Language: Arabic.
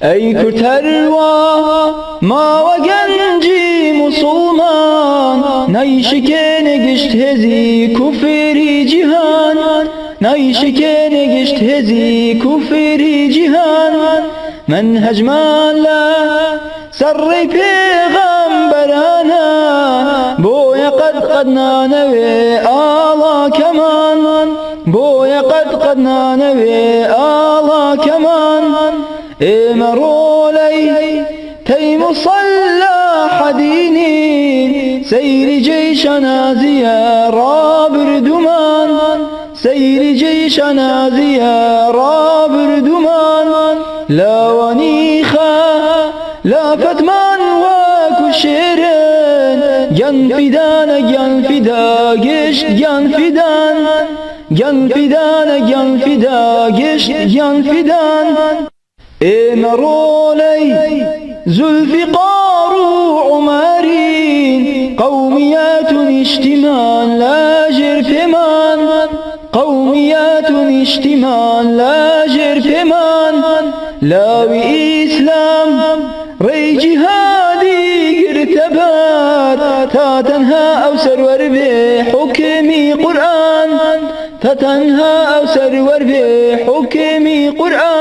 أي كرتروا ما وجنجي مسلمان نيشكين قشت هزي كفري جهان نيشكين قشت هزي كفري جهان منهج ما لا سري پیغمبرانا بويا قد نانوي آلا كمان بويا قد نانوي آلا كمان امرولي تيم صلاح ديني سير جيشنا زيارة بردمان سير جيشنا زيارة بردمان لا ونيخا لا فتمان وكشيرين جن فدان جن فدا قشت جن فدان جن فدان جن فدا قشت جن فدان امرولي ذوالفقار عمارين قوميات اشتمان لا جرفمان قوميات اشتمان لا جرفمان لاوي إسلام ري جهادي ارتبات تاتنها أو سرور بحكمي قرآن تتنها أو سرور بحكمي قرآن